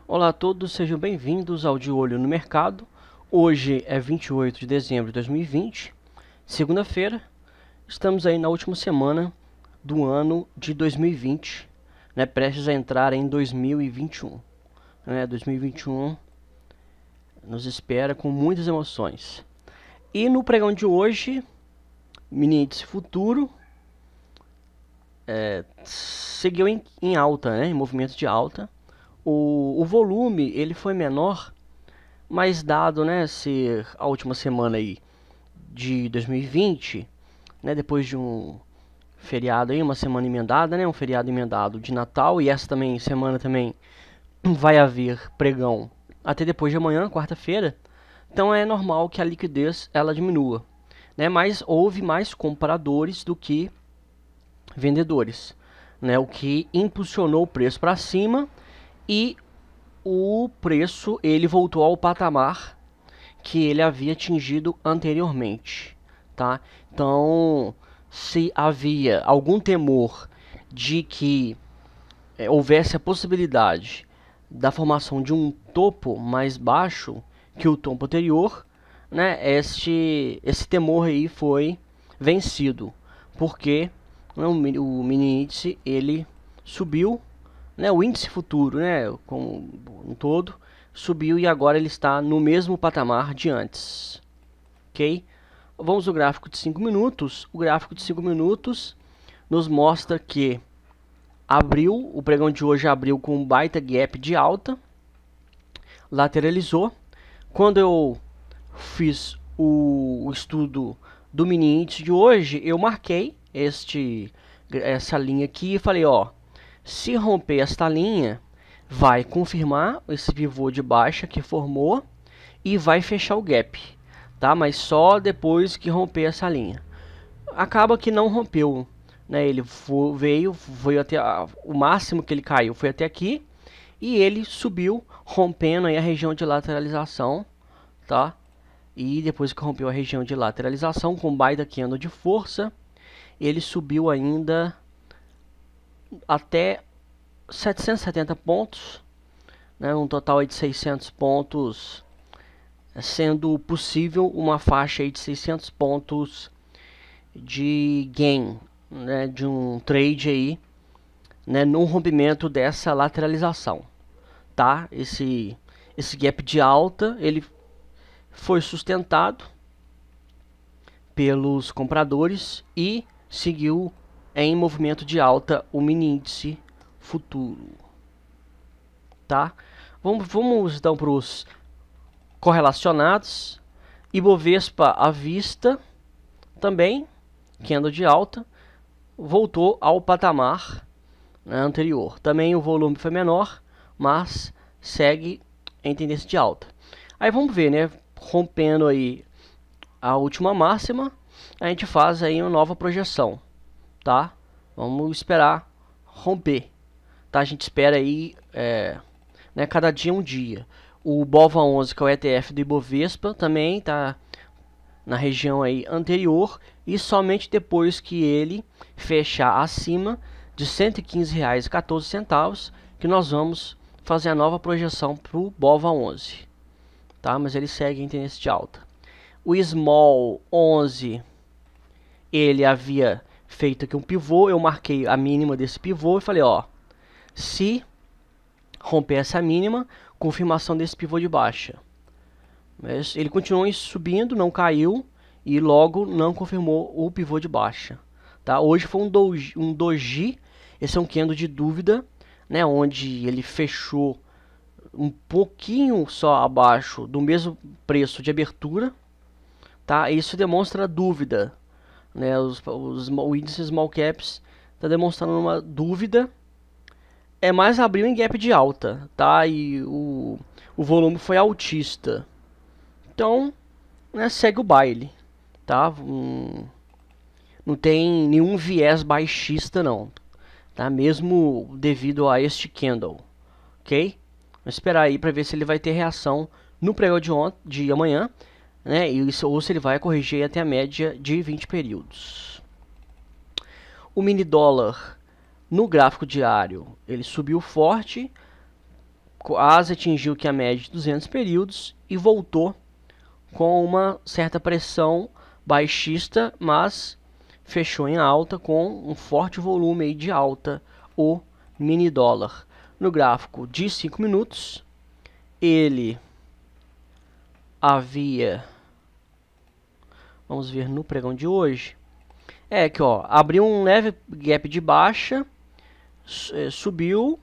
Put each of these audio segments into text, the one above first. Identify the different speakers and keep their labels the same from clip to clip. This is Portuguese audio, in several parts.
Speaker 1: Olá a todos, sejam bem-vindos ao De Olho no Mercado. Hoje é 28 de dezembro de 2020, segunda-feira. Estamos aí na última semana do ano de 2020, né, prestes a entrar em 2021. 2021 nos espera com muitas emoções. E no pregão de hoje, mini índice futuro seguiu em alta, né, em movimento de alta. O volume ele foi menor, mas dado, né, ser a última semana aí de 2020, né, depois de um feriado aí, uma semana emendada, né, um feriado emendado de Natal, e essa também semana também vai haver pregão até depois de amanhã, quarta-feira. Então é normal que a liquidez ela diminua, né, mas houve mais compradores do que vendedores, né, o que impulsionou o preço para cima e o preço ele voltou ao patamar que ele havia atingido anteriormente, tá? Então, se havia algum temor de que houvesse a possibilidade da formação de um topo mais baixo que o topo anterior, né? Esse temor aí foi vencido, porque o mini índice ele subiu, né, o índice futuro, né, como um todo, subiu e agora ele está no mesmo patamar de antes. Ok? Vamos ao gráfico de 5 minutos. O gráfico de 5 minutos nos mostra que o pregão de hoje abriu com um baita gap de alta, lateralizou. Quando eu fiz o estudo do mini índice de hoje, eu marquei essa linha aqui e falei, ó, se romper esta linha, vai confirmar esse pivô de baixa que formou e vai fechar o gap, tá? Mas só depois que romper essa linha. Acaba que não rompeu, né? Ele veio até o máximo que ele caiu foi até aqui e ele subiu rompendo aí a região de lateralização, tá? E depois que rompeu a região de lateralização com baita candle de força, ele subiu ainda até 770 pontos, né, um total aí de 600 pontos, sendo possível uma faixa aí de 600 pontos de gain, né, de um trade aí, né, no rompimento dessa lateralização, tá? Esse gap de alta, ele foi sustentado pelos compradores e seguiu em movimento de alta o mini índice futuro, tá? Vamos então para os correlacionados. Ibovespa à vista também, candle de alta, voltou ao patamar, né, anterior. Também o volume foi menor, mas segue em tendência de alta. Aí vamos ver, né? Rompendo aí a última máxima, a gente faz aí uma nova projeção, tá? Vamos esperar romper, tá? A gente espera aí, né, cada dia um dia. O BOVA11, que é o ETF do Ibovespa, também está na região aí anterior e somente depois que ele fechar acima de R$ 115,14 que nós vamos fazer a nova projeção para o BOVA11, tá? Mas ele segue em tendência de alta. O Small 11, ele havia feito aqui um pivô, eu marquei a mínima desse pivô e falei, ó, se romper essa mínima, confirmação desse pivô de baixa. Mas ele continuou subindo, não caiu e logo não confirmou o pivô de baixa. Tá? Hoje foi um doji, esse é um candle de dúvida, né, onde ele fechou um pouquinho só abaixo do mesmo preço de abertura. Tá? Isso demonstra dúvida, né? O índice Small Caps está demonstrando uma dúvida. Mas abriu em gap de alta, tá? E o volume foi altista. Então, né, segue o baile, tá? Não tem nenhum viés baixista não, tá? Mesmo devido a este candle, ok? Vamos esperar aí para ver se ele vai ter reação no pregão de amanhã, né? Ou se ele vai corrigir até a média de 20 períodos. O mini dólar no gráfico diário ele subiu forte, quase atingiu aqui a média de 200 períodos e voltou com uma certa pressão baixista, mas fechou em alta com um forte volume aí de alta, o mini dólar. No gráfico de 5 minutos, ele havia, vamos ver no pregão de hoje, que ó, abriu um leve gap de baixa, subiu,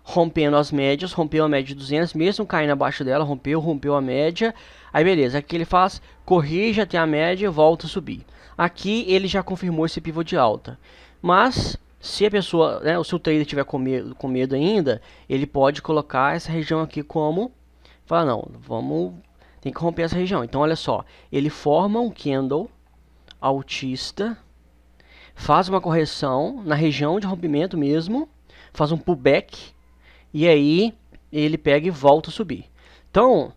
Speaker 1: rompendo as médias, rompeu a média de 200, mesmo caindo abaixo dela, rompeu a média. Aí beleza, aqui ele faz, corrige até a média, volta a subir. Aqui ele já confirmou esse pivô de alta. Mas se a pessoa, né, o seu trader tiver com medo ainda, ele pode colocar essa região aqui como, fala não, tem que romper essa região. Então olha só, ele forma um candle altista, faz uma correção na região de rompimento mesmo, faz um pullback, e aí ele pega e volta a subir. Então,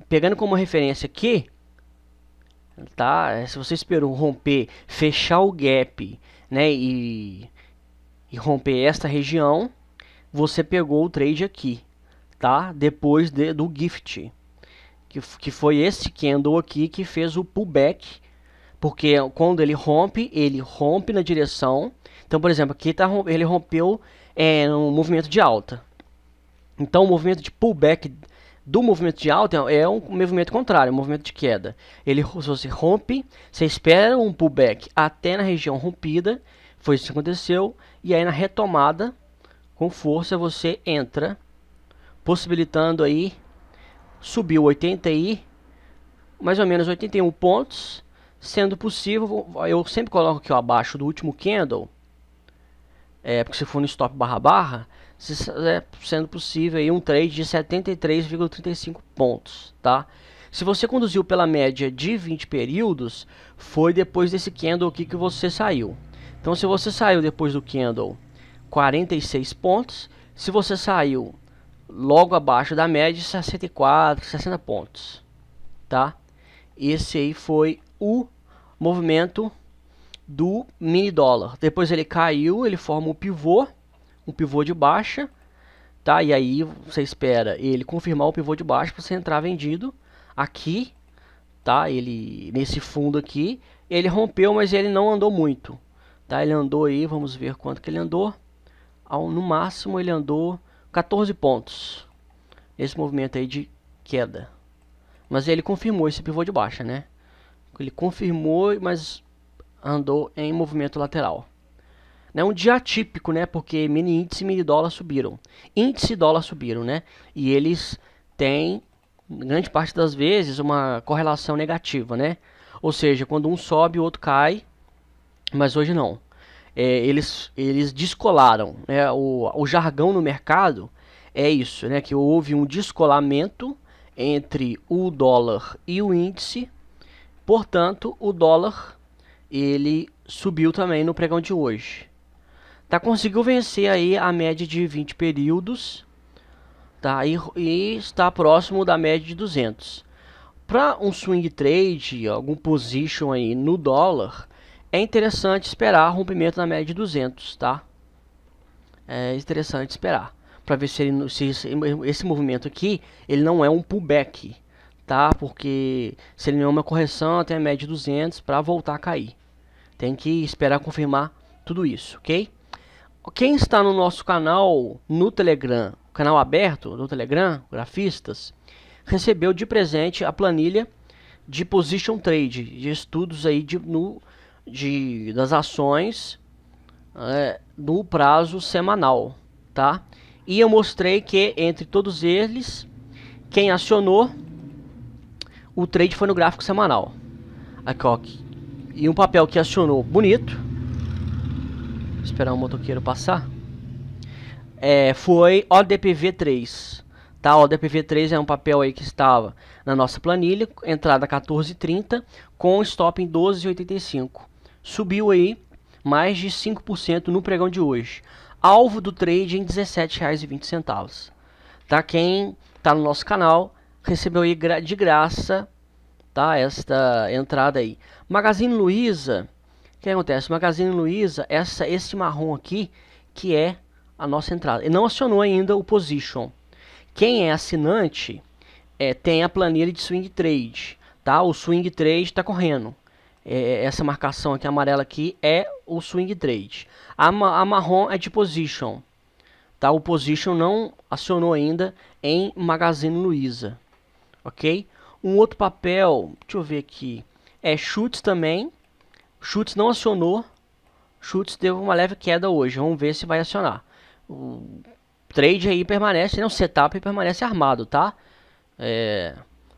Speaker 1: pegando como referência aqui, tá? Se você esperou romper, fechar o gap, né, e romper esta região, você pegou o trade aqui, tá? Depois do gift, que foi esse candle aqui que fez o pullback, porque quando ele rompe na direção. Então, por exemplo, aqui ele rompeu no movimento de alta. Então, o movimento de pullback do movimento de alta é um movimento contrário, um movimento de queda. Se você rompe, você espera um pullback até na região rompida, foi isso que aconteceu, e aí na retomada, com força, você entra, possibilitando aí, subiu 80 aí, mais ou menos 81 pontos, sendo possível, eu sempre coloco aqui ó, abaixo do último candle, porque se for no stop barra, sendo possível aí um trade de 73,35 pontos, tá? Se você conduziu pela média de 20 períodos, foi depois desse candle aqui que você saiu. Então, se você saiu depois do candle 46 pontos, se você saiu logo abaixo da média, 64, 60 pontos, tá? Esse aí foi o movimento do mini dólar. Depois ele caiu, ele forma um pivô de baixa, tá? E aí você espera ele confirmar o pivô de baixa para você entrar vendido aqui, tá? Ele nesse fundo aqui, ele rompeu, mas ele não andou muito, tá? Ele andou aí, vamos ver quanto que ele andou. No máximo ele andou 14 pontos nesse movimento aí de queda. Mas ele confirmou esse pivô de baixa, né? Ele confirmou, mas andou em movimento lateral. É um dia atípico, né? Porque mini índice e mini dólar subiram. Índice e dólar subiram, né? E eles têm, grande parte das vezes, uma correlação negativa, né? Ou seja, quando um sobe, o outro cai. Mas hoje não. Eles descolaram, né? O jargão no mercado é isso, né? Que houve um descolamento entre o dólar e o índice. Portanto, o dólar ele subiu também no pregão de hoje. Tá, conseguiu vencer aí a média de 20 períodos, tá? E está próximo da média de 200. Para um swing trade, algum position aí no dólar, é interessante esperar rompimento na média de 200, tá? É interessante esperar para ver se esse movimento aqui ele não é um pullback, tá? Porque se ele não é uma correção até a média de 200 para voltar a cair. Tem que esperar confirmar tudo isso, ok? Quem está no nosso canal no Telegram, canal aberto do Telegram, Grafistas, recebeu de presente a planilha de Position Trade, de estudos aí das ações no prazo semanal, tá? E eu mostrei que entre todos eles, quem acionou o trade foi no gráfico semanal. Aqui, ó, e um papel que acionou bonito. Esperar o motoqueiro passar. Foi ODPV3, tá? ODPV3 é um papel aí que estava na nossa planilha, entrada 14,30 com stop em 12,85. Subiu aí mais de 5% no pregão de hoje. Alvo do trade em R$ 17,20. Tá? Quem tá no nosso canal recebeu aí de graça, tá? Esta entrada aí. Magazine Luiza, o que acontece? Magazine Luiza, esse marrom aqui, que é a nossa entrada. Ele não acionou ainda o position. Quem é assinante tem a planilha de swing trade, tá? O swing trade está correndo. Essa marcação aqui amarela aqui é o swing trade. A marrom é de position, tá? O position não acionou ainda em Magazine Luiza, ok? Um outro papel, deixa eu ver aqui, Schutz também. Schutz não acionou. Schutz deu uma leve queda hoje. Vamos ver se vai acionar. O trade aí permanece, né? O setup permanece armado, tá?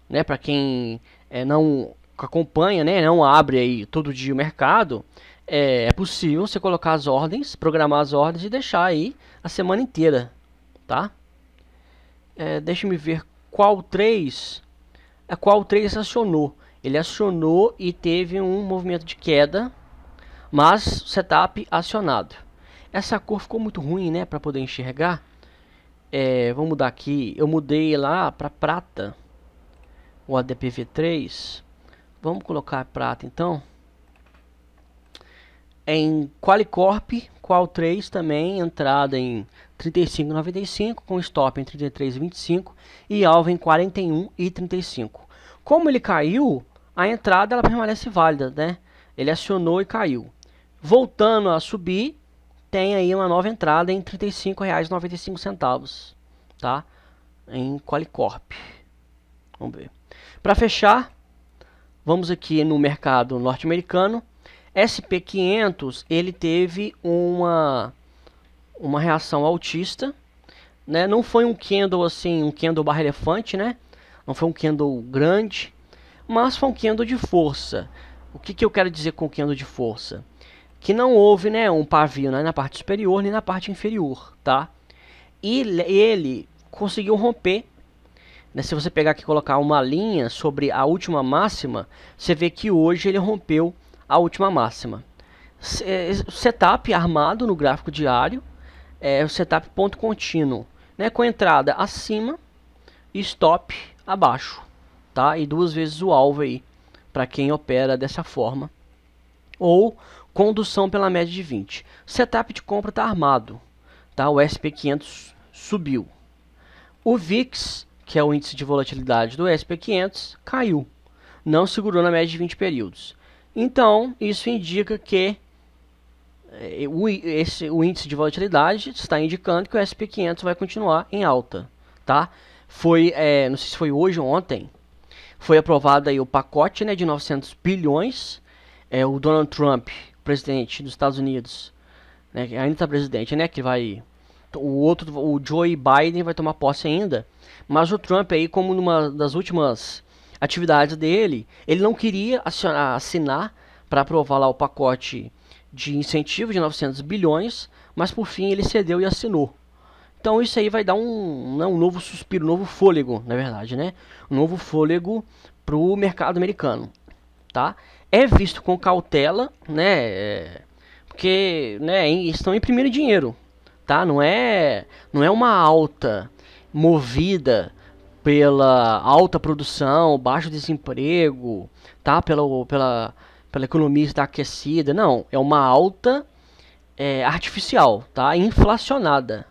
Speaker 1: Né? Para quem não acompanha, né? Não abre aí todo dia o mercado, é possível você colocar as ordens, programar as ordens e deixar aí a semana inteira, tá? Deixa eu ver qual 3 acionou. Ele acionou e teve um movimento de queda, mas setup acionado. Essa cor ficou muito ruim, né, para poder enxergar. Vamos mudar aqui. Eu mudei lá para prata, o ADPV3. Vamos colocar prata então. Em Qualicorp, Qual 3 também, entrada em 35,95 com stop em 33,25 e alvo em 41,35. Como ele caiu, a entrada ela permanece válida, né? Ele acionou e caiu. Voltando a subir, tem aí uma nova entrada em R$ 35,95, tá? Em Qualicorp. Vamos ver. Para fechar, vamos aqui no mercado norte-americano. SP500, ele teve uma reação altista, né? Não foi um candle assim, um candle barra elefante, né? Não foi um candle grande, mas foi um candle de força. O que eu quero dizer com candle de força? Que não houve, né, um pavio nem na parte superior nem na parte inferior, tá? E ele conseguiu romper, né? Se você pegar aqui e colocar uma linha sobre a última máxima, você vê que hoje ele rompeu a última máxima. Setup armado no gráfico diário, o setup ponto contínuo, né, com entrada acima e stop abaixo, tá? E 2 vezes o alvo aí, para quem opera dessa forma. Ou condução pela média de 20. Setup de compra está armado, tá? O SP500 subiu. O VIX, que é o índice de volatilidade do SP500, caiu. Não segurou na média de 20 períodos. Então, isso indica que o índice de volatilidade está indicando que o SP500 vai continuar em alta, tá? Não sei se foi hoje ou ontem, foi aprovado aí o pacote, né, de 900 bilhões. O Donald Trump, presidente dos Estados Unidos, né, ainda está presidente, né, que vai... O Joe Biden vai tomar posse ainda, mas o Trump aí, como numa das últimas atividades dele, ele não queria assinar para aprovar lá o pacote de incentivo de 900 bilhões, mas por fim ele cedeu e assinou. Então isso aí vai dar um novo suspiro, um novo fôlego, na verdade, né? Um novo fôlego para o mercado americano, tá? É visto com cautela, né? Porque, né, estão imprimindo dinheiro, tá? Não é uma alta movida pela alta produção, baixo desemprego, tá? Pela economia estar aquecida. Não, é uma alta artificial, tá? Inflacionada,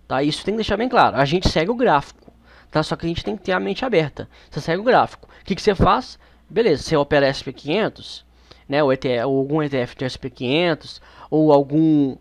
Speaker 1: tá? Isso tem que deixar bem claro. A gente segue o gráfico, tá? Só que a gente tem que ter a mente aberta. Você segue o gráfico. O que você faz? Beleza, você opera SP500, né? Ou algum ETF de SP500, ou algum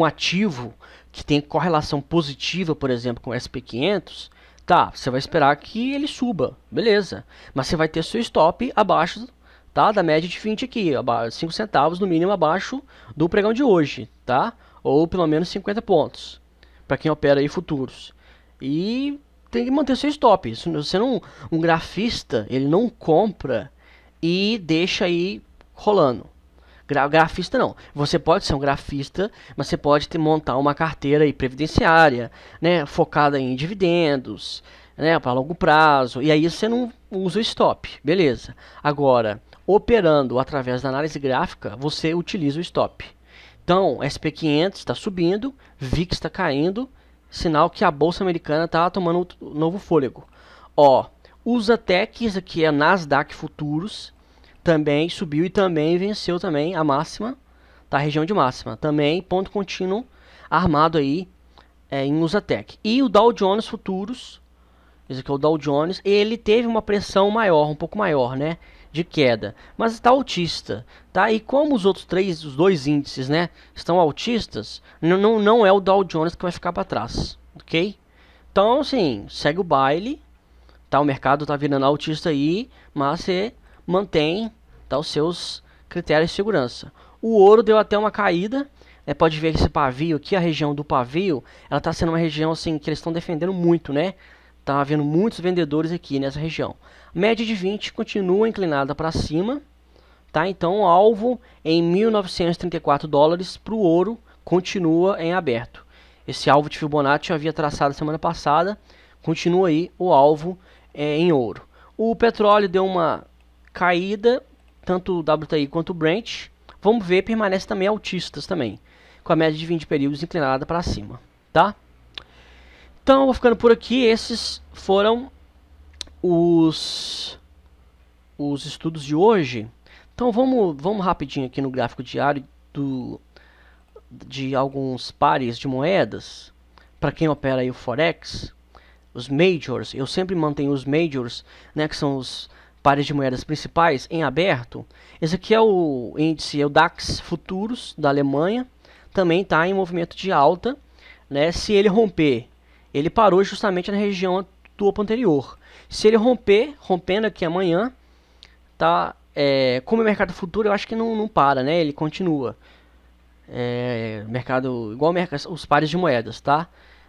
Speaker 1: ativo que tem correlação positiva, por exemplo, com o SP500, tá, você vai esperar que ele suba, beleza. Mas você vai ter seu stop abaixo, tá, da média de 20 aqui, 5 centavos no mínimo abaixo do pregão de hoje, tá? Ou pelo menos 50 pontos, para quem opera aí futuros. E tem que manter seu stop. Você não, um grafista, ele não compra e deixa aí rolando. Grafista não. Você pode ser um grafista, mas você pode montar uma carteira aí previdenciária, né, focada em dividendos, né, para longo prazo. E aí você não usa o stop, beleza. Agora, operando através da análise gráfica, você utiliza o stop. Então, SP500 está subindo, VIX está caindo, sinal que a bolsa americana está tomando um novo fôlego. Ó, os ATECs aqui é Nasdaq Futuros, também subiu e também venceu também a máxima, tá? A região de máxima. Também ponto contínuo armado aí em Usatec. E o Dow Jones Futuros, esse aqui é o Dow Jones, ele teve uma pressão maior, um pouco maior, né, de queda, mas está altista, tá? E como os outros os dois índices, né, estão altistas, não é o Dow Jones que vai ficar para trás, ok? Então, assim, segue o baile, tá? O mercado tá virando altista aí, mas você mantém, tá, os seus critérios de segurança. O ouro deu até uma caída, pode ver esse pavio aqui, a região do pavio, ela tá sendo uma região assim que eles estão defendendo muito, né? Tá havendo muitos vendedores aqui nessa região. Média de 20 continua inclinada para cima, tá? Então o alvo em 1.934 dólares para o ouro continua em aberto. Esse alvo de Fibonacci eu havia traçado semana passada, continua aí o alvo em ouro. O petróleo deu uma caída, tanto o WTI quanto o Brent. Vamos ver, permanece também altistas também, com a média de 20 períodos inclinada para cima, tá? Então, vou ficando por aqui. Esses foram os estudos de hoje. Então, vamos rapidinho aqui no gráfico diário de alguns pares de moedas. Para quem opera aí o Forex, os Majors, eu sempre mantenho os Majors, né, que são os pares de moedas principais, em aberto. Esse aqui é o índice, é o DAX Futuros da Alemanha. Também está em movimento de alta, né? Se ele romper, ele parou justamente na região do topo anterior. Se ele rompendo aqui amanhã, tá? Como é mercado futuro, eu acho que não para, né? Ele continua. Mercado igual os pares de moedas, tá?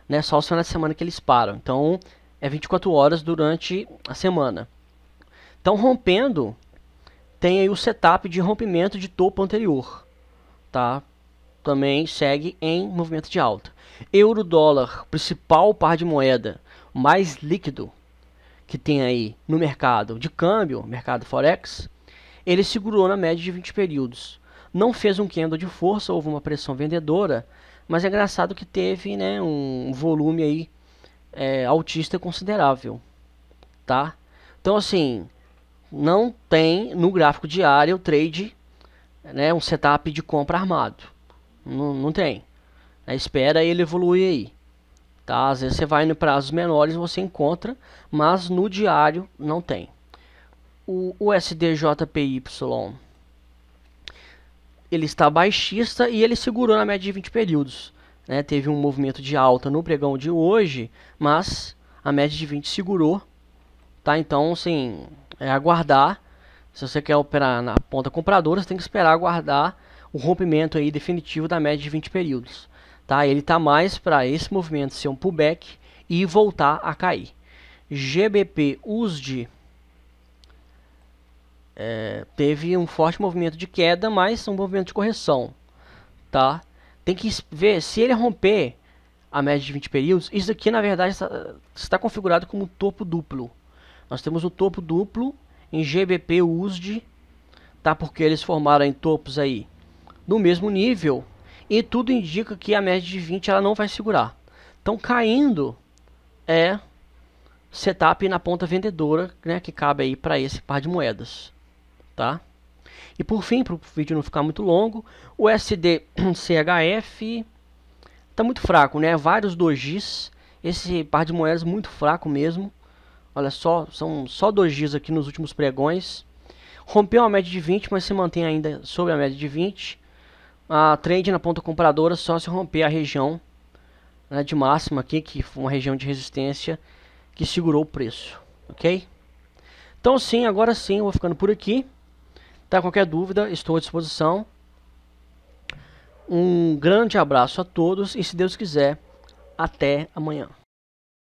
Speaker 1: Né? Só os finais de semana que eles param. Então, é 24 horas durante a semana. Então, rompendo, tem aí o setup de rompimento de topo anterior, tá? Também segue em movimento de alta. Euro-dólar, principal par de moeda mais líquido que tem aí no mercado de câmbio, mercado Forex, ele segurou na média de 20 períodos. Não fez um candle de força, houve uma pressão vendedora, mas é engraçado que teve, né, um volume aí altista considerável, tá? Então, assim, não tem no gráfico diário o trade, né, um setup de compra armado. Não tem. Espera ele evoluir aí. Tá? Às vezes você vai em prazos menores você encontra, mas no diário não tem. O USDJPY, ele está baixista e ele segurou na média de 20 períodos. Né? Teve um movimento de alta no pregão de hoje, mas a média de 20 segurou. Tá? Então, assim, aguardar. Se você quer operar na ponta compradora, você tem que esperar aguardar o rompimento aí definitivo da média de 20 períodos. Tá? Ele está mais para esse movimento ser um pullback e voltar a cair. GBP USD teve um forte movimento de queda, mas um movimento de correção. Tá? Tem que ver se ele romper a média de 20 períodos. Isso aqui na verdade está configurado como topo duplo. Nós temos o topo duplo em GBP USD, tá? Porque eles formaram em topos aí no mesmo nível e tudo indica que a média de 20 ela não vai segurar. Então caindo setup na ponta vendedora, né, que cabe aí para esse par de moedas, tá? E por fim, para o vídeo não ficar muito longo, o USD-CHF tá muito fraco, né? Vários dojis, esse par de moedas muito fraco mesmo. Olha só, são só dojis aqui nos últimos pregões. Rompeu a média de 20, mas se mantém ainda sobre a média de 20. A trade na ponta compradora só se romper a região, né, de máxima aqui, que foi uma região de resistência que segurou o preço, ok? Então sim, agora sim, eu vou ficando por aqui. Tá, qualquer dúvida, estou à disposição. Um grande abraço a todos e se Deus quiser, até amanhã.